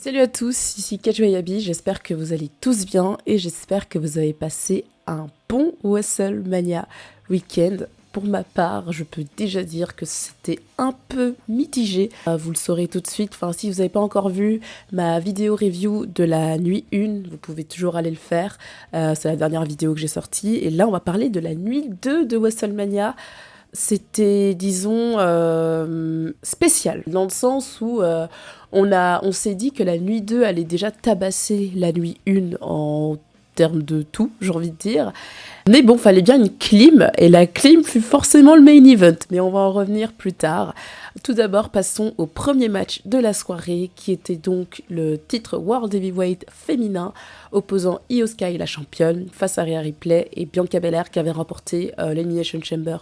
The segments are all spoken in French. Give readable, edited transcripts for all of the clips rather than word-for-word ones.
Salut à tous, ici Kajwayabi, j'espère que vous allez tous bien et j'espère que vous avez passé un bon WrestleMania week-end. Pour ma part, je peux déjà dire que c'était un peu mitigé. Vous le saurez tout de suite. Enfin, si vous n'avez pas encore vu ma vidéo review de la nuit 1, vous pouvez toujours aller le faire. C'est la dernière vidéo que j'ai sortie. Et là, on va parler de la nuit 2 de WrestleMania. C'était, disons, spécial, dans le sens où on s'est dit que la nuit 2 allait déjà tabasser la nuit 1 en termes de tout, j'ai envie de dire. Mais bon, fallait bien une clim, et la clim fut forcément le main event, mais on va en revenir plus tard. Tout d'abord, passons au premier match de la soirée, qui était donc le titre World Heavyweight féminin, opposant Io Sky, la championne, face à Rhea Ripley et Bianca Belair, qui avait remporté l'Elimination Chamber.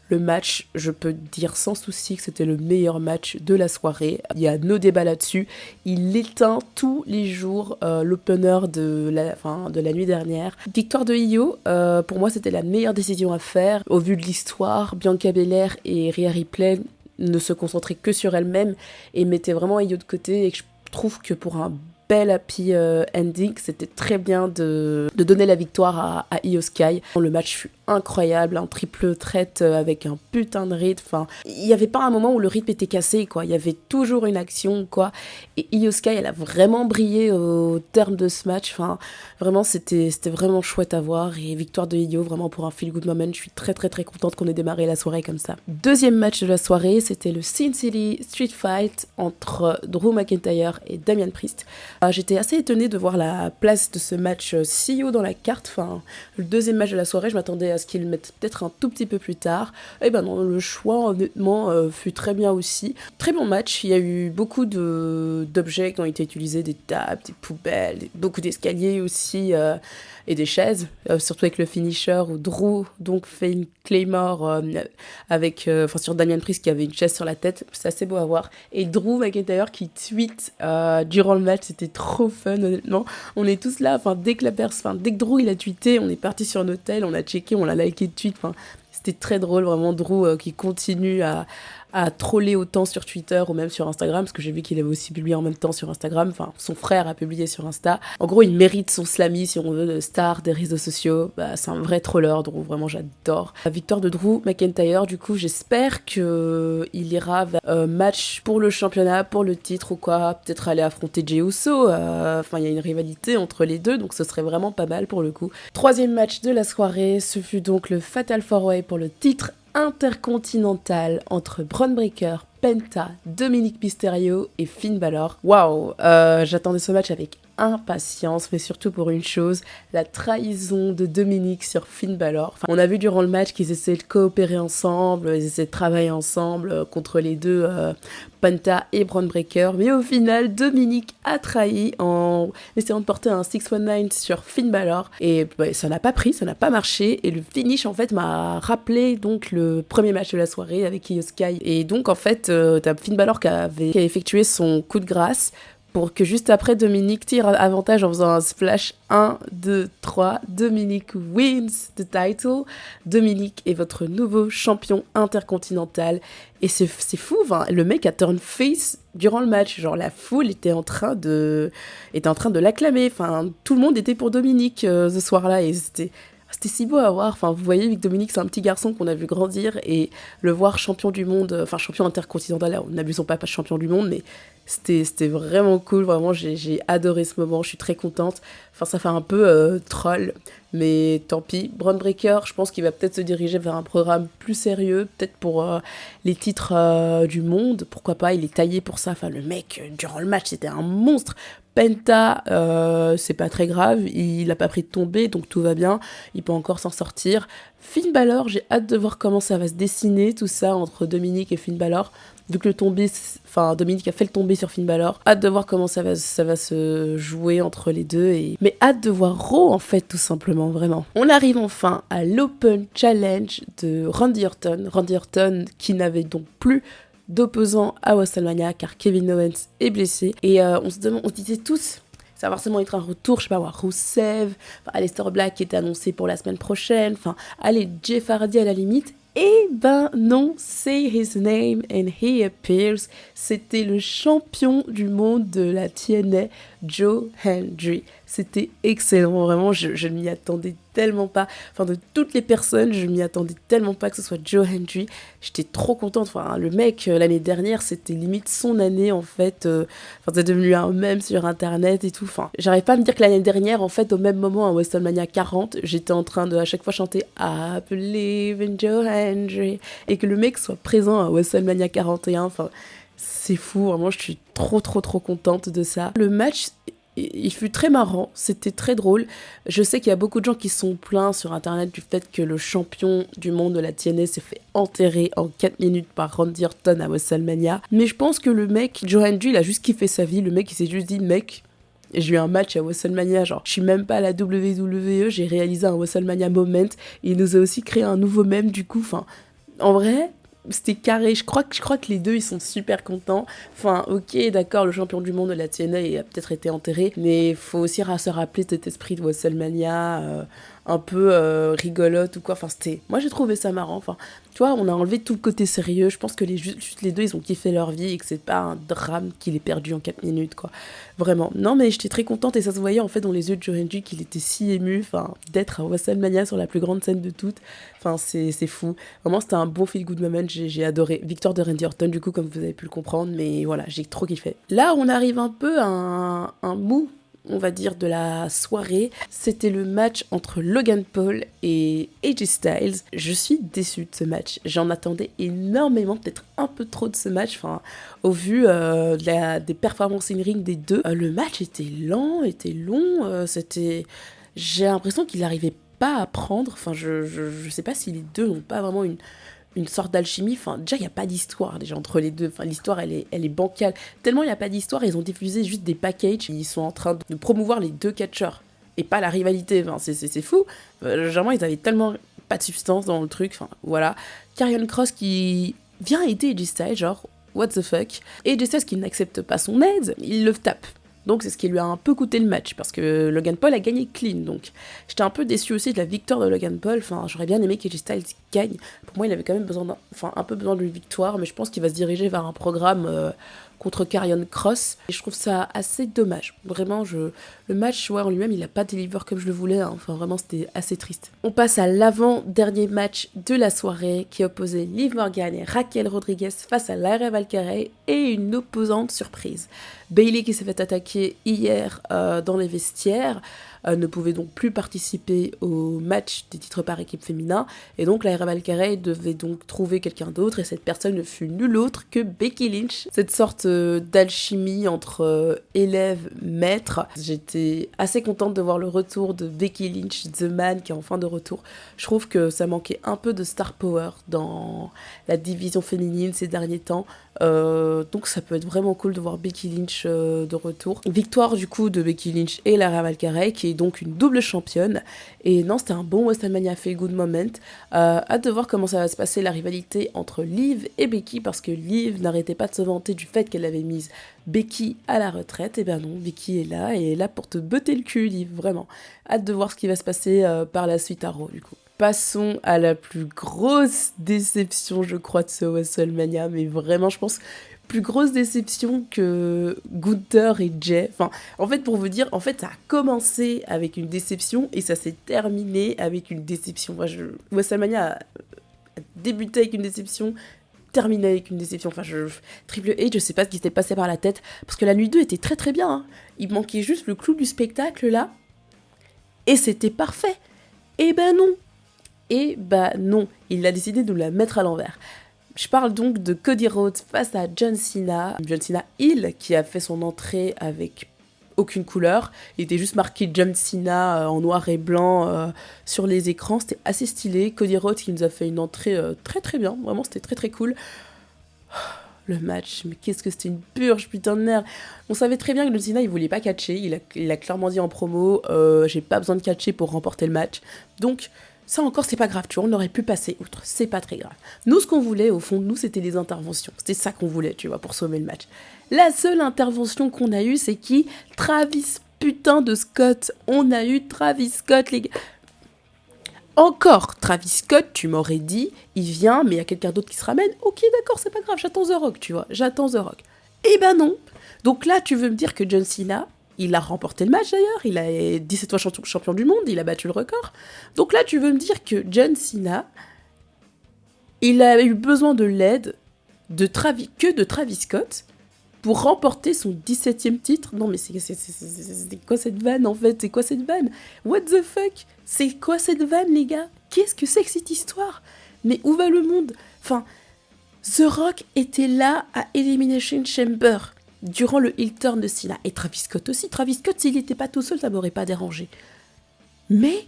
Le match, je peux dire sans souci que c'était le meilleur match de la soirée. Il y a no débat là-dessus. Il éteint tous les jours l'opener de la nuit dernière. Victoire de Io, pour moi c'était la meilleure décision à faire. Au vu de l'histoire, Bianca Belair et Rhea Ripley ne se concentraient que sur elles-mêmes et mettaient vraiment Io de côté. Et je trouve que pour un bel happy ending, c'était très bien de donner la victoire à Io Sky. Le match fut incroyable, un triple threat avec un putain de rythme. Enfin, il n'y avait pas un moment où le rythme était cassé, quoi. Il y avait toujours une action, quoi. Et Io Sky, elle a vraiment brillé au terme de ce match. Enfin, vraiment, c'était vraiment chouette à voir. Et victoire de Io, vraiment pour un feel good moment. Je suis très très très contente qu'on ait démarré la soirée comme ça. Deuxième match de la soirée, c'était le Sin City Street Fight entre Drew McIntyre et Damian Priest. J'étais assez étonnée de voir la place de ce match si haut dans la carte. Enfin, le deuxième match de la soirée, je m'attendais à ce qu'ils le mettent peut-être un tout petit peu plus tard. Et ben non, le choix honnêtement fut très bien aussi. Très bon match, il y a eu beaucoup d'objets qui ont été utilisés, des tables, des poubelles, beaucoup d'escaliers aussi et des chaises, surtout avec le finisher où Drew donc fait une Claymore sur Damian Priest qui avait une chaise sur la tête. C'est assez beau à voir. Et Drew McIntyre qui tweet durant le match, c'était trop fun honnêtement. On est tous là, dès que Drew il a tweeté, on est parti sur notre tel, on a checké, on l'a liké de tweet. C'était très drôle vraiment, Drew qui continue à troller autant sur Twitter ou même sur Instagram, parce que j'ai vu qu'il avait aussi publié en même temps sur Instagram. Enfin, son frère a publié sur Insta. En gros, il mérite son slammy, si on veut, de star des réseaux sociaux. C'est un vrai troller, Drew, vraiment j'adore. La victoire de Drew McIntyre, du coup, j'espère qu'il ira vers match pour le championnat, pour le titre ou quoi, peut-être aller affronter Jey Uso. Il y a une rivalité entre les deux, donc ce serait vraiment pas mal pour le coup. Troisième match de la soirée, ce fut donc le Fatal 4-Way pour le titre intercontinental entre Bron Breakker, Penta, Dominic Mysterio et Finn Balor. Waouh, j'attendais ce match avec impatience, mais surtout pour une chose, la trahison de Dominic sur Finn Balor. On a vu durant le match qu'ils essaient de coopérer ensemble, ils essaient de travailler ensemble contre les deux Penta et Bron Breakker, mais au final, Dominic a trahi en essayant de porter un 619 sur Finn Balor, et ça n'a pas pris, ça n'a pas marché, et le finish en fait m'a rappelé donc le premier match de la soirée avec Io Sky, et donc en fait t'as Finn Balor qui a effectué son coup de grâce pour que juste après Dominic tire avantage en faisant un splash 1, 2, 3. Dominic wins the title. Dominic est votre nouveau champion intercontinental. Et c'est fou, le mec a turn face durant le match. Genre la foule était en train de l'acclamer. Tout le monde était pour Dominic ce soir-là et c'était si beau à voir. Vous voyez, Vic Dominic, c'est un petit garçon qu'on a vu grandir et le voir champion du monde, champion intercontinental, n'abusons pas champion du monde, mais c'était vraiment cool. Vraiment, j'ai adoré ce moment, je suis très contente. Ça fait un peu troll, mais tant pis. Bron Breakker, je pense qu'il va peut-être se diriger vers un programme plus sérieux, peut-être pour les titres du monde. Pourquoi pas, il est taillé pour ça. Le mec, durant le match, c'était un monstre. Penta, c'est pas très grave, il a pas pris de tombée, donc tout va bien, il peut encore s'en sortir. Finn Balor, j'ai hâte de voir comment ça va se dessiner, tout ça, entre Dominic et Finn Balor. Vu que Dominic a fait le tombé sur Finn Balor, hâte de voir comment ça va se jouer entre les deux. Mais hâte de voir Raw, en fait, tout simplement, vraiment. On arrive enfin à l'Open Challenge de Randy Orton. Randy Orton qui n'avait donc plus d'opposants à WrestleMania car Kevin Owens est blessé. Et on se disait tous, ça va forcément être un retour, je sais pas, Rusev, Aleister Black qui était annoncé pour la semaine prochaine, allez, Jeff Hardy à la limite. Eh ben non, say his name and he appears. C'était le champion du monde de la TNA, Joe Hendry. C'était excellent, vraiment, je ne m'y attendais tellement pas. Enfin, de toutes les personnes, je m'y attendais tellement pas que ce soit Joe Hendry. J'étais trop contente. Enfin, le mec, l'année dernière, c'était limite son année, en fait. Enfin, c'est devenu un mème sur Internet et tout. Enfin, j'arrive pas à me dire que l'année dernière, en fait, au même moment, à WrestleMania 40, j'étais en train de, à chaque fois, chanter I believe in Joe Hendry. Et que le mec soit présent à WrestleMania 41, enfin, c'est fou. Vraiment, je suis trop, trop, trop contente de ça. Le match, il fut très marrant, c'était très drôle. Je sais qu'il y a beaucoup de gens qui sont plaints sur internet du fait que le champion du monde de la TNA s'est fait enterrer en 4 minutes par Randy Orton à WrestleMania. Mais je pense que le mec, Joe Hendry, il a juste kiffé sa vie. Le mec, il s'est juste dit, mec, j'ai eu un match à WrestleMania, genre, je suis même pas à la WWE, j'ai réalisé un WrestleMania moment. Et il nous a aussi créé un nouveau mème, du coup, enfin, en vrai, c'était carré. Je crois que les deux, ils sont super contents. Enfin, ok, d'accord, le champion du monde de la TNA a peut-être été enterré, mais faut aussi se rappeler cet esprit de WrestleMania, un peu rigolote ou quoi. Enfin, moi, j'ai trouvé ça marrant. Enfin, tu vois, on a enlevé tout le côté sérieux. Je pense que juste les deux, ils ont kiffé leur vie et que c'est pas un drame qu'il ait perdu en 4 minutes, quoi. Vraiment. Non, mais j'étais très contente et ça se voyait en fait dans les yeux de Joe Hendry qu'il était si ému, enfin, d'être à WrestleMania sur la plus grande scène de toutes. Enfin, c'est fou. Vraiment, c'était un bon feel-good moment. J'ai adoré. Victoire de Randy Orton, du coup, comme vous avez pu le comprendre, mais voilà, j'ai trop kiffé. Là, on arrive un peu à un mou, on va dire, de la soirée. C'était le match entre Logan Paul et AJ Styles. Je suis déçue de ce match. J'en attendais énormément, peut-être un peu trop de ce match. Enfin, au vu des performances in-ring des deux, le match était lent, était long. J'ai l'impression qu'il n'arrivait pas à prendre. Enfin, je sais pas si les deux n'ont pas vraiment une sorte d'alchimie. Enfin, déjà, il n'y a pas d'histoire déjà entre les deux. Enfin, l'histoire, elle est bancale. Tellement il n'y a pas d'histoire, ils ont diffusé juste des packages. Ils sont en train de promouvoir les deux catcheurs et pas la rivalité. Enfin, c'est fou. Généralement, ils avaient tellement pas de substance dans le truc. Enfin, voilà. Karrion Kross qui vient aider AJ Styles, genre, what the fuck. Et AJ Styles qui n'accepte pas son aide, il le tape. Donc c'est ce qui lui a un peu coûté le match, parce que Logan Paul a gagné clean, donc j'étais un peu déçue aussi de la victoire de Logan Paul. Enfin, j'aurais bien aimé qu'AJ Styles gagne. Pour moi, il avait quand même un peu besoin d'une victoire, mais je pense qu'il va se diriger vers un programme contre Karrion Kross, et je trouve ça assez dommage. Vraiment, le match en lui-même, il a pas deliver comme je le voulais, hein. Enfin, vraiment, c'était assez triste. On passe à l'avant-dernier match de la soirée, qui opposait Liv Morgan et Raquel Rodriguez face à Lyra Valkyrie et une opposante surprise. Bayley, qui s'est fait attaquer hier dans les vestiaires, ne pouvait donc plus participer au match des titres par équipe féminin, et donc Lyra Valkyrie devait donc trouver quelqu'un d'autre, et cette personne ne fut nulle autre que Becky Lynch. Cette sorte d'alchimie entre élève-maître. J'étais assez contente de voir le retour de Becky Lynch, The Man, qui est enfin de retour. Je trouve que ça manquait un peu de star power dans la division féminine ces derniers temps. Donc ça peut être vraiment cool de voir Becky Lynch de retour. Victoire du coup de Becky Lynch et Lyra Valkyrie, qui est donc une double championne. Et non, c'était un bon WrestleMania feel good moment. Hâte de voir comment ça va se passer, la rivalité entre Liv et Becky, parce que Liv n'arrêtait pas de se vanter du fait qu'elle avait mise Becky à la retraite. Et ben non, Becky est là, et est là pour te botter le cul, Liv, vraiment. Hâte de voir ce qui va se passer par la suite à Raw, du coup. Passons à la plus grosse déception, je crois, de ce WrestleMania, mais vraiment, je pense, plus grosse déception que Gunther et Jay. Enfin, en fait, pour vous dire, en fait, ça a commencé avec une déception et ça s'est terminé avec une déception. WrestleMania a débuté avec une déception, terminé avec une déception. Enfin, Triple H, je sais pas ce qui s'était passé par la tête, parce que la nuit 2 était très très bien, hein. Il manquait juste le clou du spectacle, là, et c'était parfait. Eh ben non. Et bah non, il a décidé de la mettre à l'envers. Je parle donc de Cody Rhodes face à John Cena. John Cena Hill, qui a fait son entrée avec aucune couleur. Il était juste marqué John Cena en noir et blanc sur les écrans. C'était assez stylé. Cody Rhodes qui nous a fait une entrée très très bien. Vraiment, c'était très très cool. Le match, mais qu'est-ce que c'était une purge, putain de merde. On savait très bien que John Cena, il voulait pas catcher. Il a clairement dit en promo, j'ai pas besoin de catcher pour remporter le match. Donc, ça encore, c'est pas grave, tu vois, on aurait pu passer outre, c'est pas très grave. Nous, ce qu'on voulait, au fond, nous, c'était les interventions. C'était ça qu'on voulait, tu vois, pour sauver le match. La seule intervention qu'on a eue, c'est qui? Travis putain de Scott. On a eu Travis Scott, les gars. Encore, Travis Scott, tu m'aurais dit, il vient, mais il y a quelqu'un d'autre qui se ramène. Ok, d'accord, c'est pas grave, j'attends The Rock, tu vois, j'attends The Rock. Eh ben non. Donc là, tu veux me dire que John Cena, il a remporté le match d'ailleurs, il a 17 fois champion du monde, il a battu le record. Donc là, tu veux me dire que John Cena, il a eu besoin de l'aide de Travis Scott pour remporter son 17e titre. Non mais c'est quoi cette vanne en fait? C'est quoi cette vanne? What the fuck? C'est quoi cette vanne les gars? Qu'est-ce que c'est que cette histoire? Mais où va le monde? Enfin, The Rock était là à Elimination Chamber durant le heel turn de Cena. Et Travis Scott aussi. Travis Scott, s'il n'était pas tout seul, ça m'aurait pas dérangé. Mais,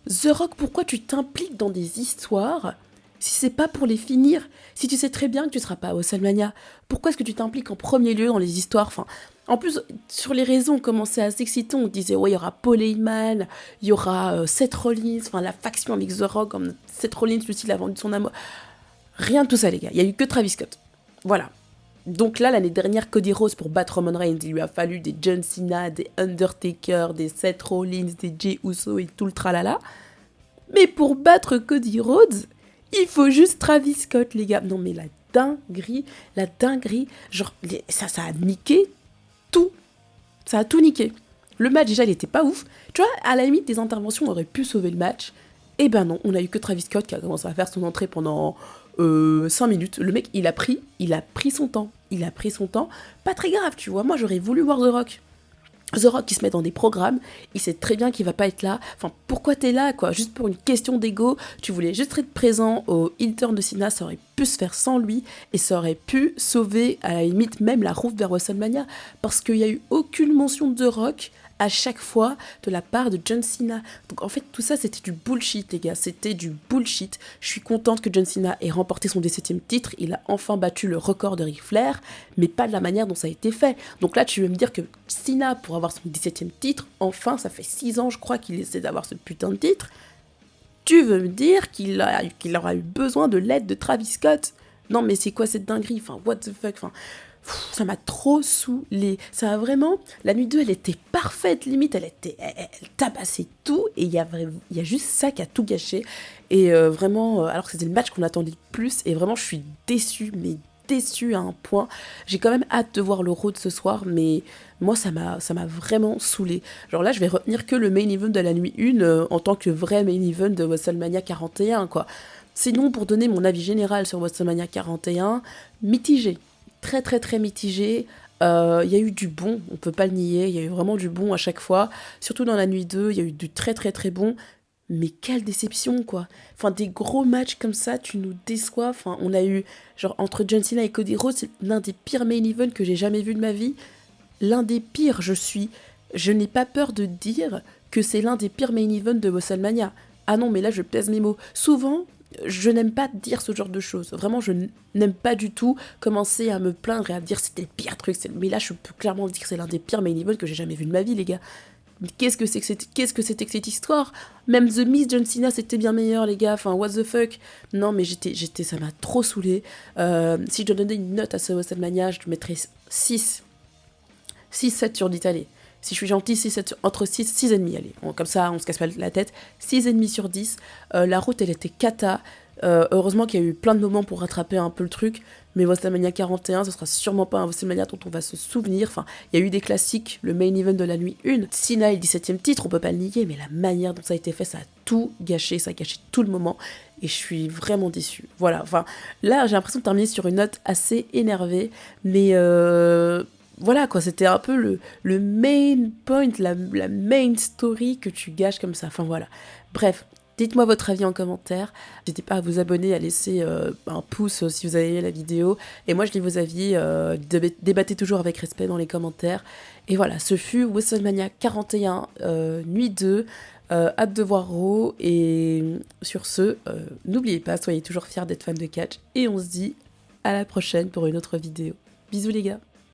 The Rock, pourquoi tu t'impliques dans des histoires si c'est pas pour les finir? Si tu sais très bien que tu seras pas à WrestleMania, pourquoi est-ce que tu t'impliques en premier lieu dans les histoires? Enfin, en plus, sur les réseaux, on commençait à s'exciter. On disait, ouais, il y aura Paul Heyman, il y aura Seth Rollins, enfin, la faction avec The Rock, comme Seth Rollins, lui aussi, il a vendu son amour. Rien de tout ça, les gars. Il y a eu que Travis Scott. Voilà. Donc là, l'année dernière, Cody Rhodes pour battre Roman Reigns, il lui a fallu des John Cena, des Undertaker, des Seth Rollins, des Jey Uso et tout le tralala. Mais pour battre Cody Rhodes, il faut juste Travis Scott, les gars. Non, mais la dinguerie, genre, ça a niqué tout. Ça a tout niqué. Le match, déjà, il était pas ouf. Tu vois, à la limite, des interventions auraient pu sauver le match. Eh ben non, on a eu que Travis Scott qui a commencé à faire son entrée pendant 5 minutes. Le mec, il a pris son temps. Il a pris son temps. Pas très grave, tu vois. Moi, j'aurais voulu voir The Rock. The Rock qui se met dans des programmes, il sait très bien qu'il va pas être là. Enfin, pourquoi t'es là, quoi? Juste pour une question d'ego, tu voulais juste être présent au heel turn de Cena, ça aurait pu se faire sans lui, et ça aurait pu sauver, à la limite, même la route vers WrestleMania, parce qu'il y a eu aucune mention de The Rock à chaque fois de la part de John Cena. Donc en fait, tout ça, c'était du bullshit, les gars. C'était du bullshit. Je suis contente que John Cena ait remporté son 17e titre. Il a enfin battu le record de Ric Flair, mais pas de la manière dont ça a été fait. Donc là, tu veux me dire que Cena, pour avoir son 17e titre, enfin, ça fait 6 ans, je crois, qu'il essaie d'avoir ce putain de titre. Tu veux me dire qu'il aura eu besoin de l'aide de Travis Scott? Non, mais c'est quoi cette dinguerie? Enfin, what the fuck? Enfin, ça m'a trop saoulé. Ça a vraiment... La nuit 2, elle était parfaite, limite, elle tabassait tout, et il y a juste ça qui a tout gâché. Et vraiment, alors que c'était le match qu'on attendait le plus, et vraiment, je suis déçue, mais déçue à un point. J'ai quand même hâte de voir le Raw de ce soir, mais moi, ça m'a vraiment saoulé. Genre là, je vais retenir que le main event de la nuit 1 en tant que vrai main event de WrestleMania 41, quoi. Sinon, pour donner mon avis général sur WrestleMania 41, mitigé. Très très très mitigé. Il y a eu du bon, on peut pas le nier, il y a eu vraiment du bon à chaque fois. Surtout dans la nuit 2, il y a eu du très très très bon. Mais quelle déception, quoi. Enfin, des gros matchs comme ça, tu nous déçois. Enfin, on a eu, genre, entre John Cena et Cody Rhodes, c'est l'un des pires main events que j'ai jamais vu de ma vie. L'un des pires, je n'ai pas peur de dire que c'est l'un des pires main events de WrestleMania. Ah non, mais là, je pèse mes mots. Souvent, je n'aime pas dire ce genre de choses. Vraiment, je n'aime pas du tout commencer à me plaindre et à dire c'était le pire truc. Mais là, je peux clairement dire que c'est l'un des pires main events que j'ai jamais vu de ma vie, les gars. Mais qu'est-ce que c'était que cette histoire? Même The Miz, John Cena, c'était bien meilleur, les gars. Enfin, what the fuck? Non, mais ça m'a trop saoulé. Si je dois donner une note à ce WrestleMania, je mettrais 6. 6-7 sur 10, allez. Si je suis gentil, 6-7 entre 6,5, allez. Comme ça, on se casse pas la tête. 6,5 sur 10. La route, elle était cata. Heureusement qu'il y a eu plein de moments pour rattraper un peu le truc. Mais WrestleMania 41, ce sera sûrement pas un WrestleMania dont on va se souvenir. Enfin, il y a eu des classiques, le main event de la nuit 1. Cena est le 17e titre, on peut pas le nier, mais la manière dont ça a été fait, ça a tout gâché, ça a gâché tout le moment. Et je suis vraiment déçue. Voilà, enfin, là, j'ai l'impression de terminer sur une note assez énervée. Mais voilà, quoi, c'était un peu le main point, la main story que tu gâches comme ça. Enfin, voilà. Bref. Dites-moi votre avis en commentaire. N'hésitez pas à vous abonner, à laisser un pouce si vous avez aimé la vidéo. Et moi, je lis vos avis. Débattez toujours avec respect dans les commentaires. Et voilà, ce fut WrestleMania 41, nuit 2. Hâte de voir Raw. Et sur ce, n'oubliez pas, soyez toujours fiers d'être fan de catch. Et on se dit à la prochaine pour une autre vidéo. Bisous les gars.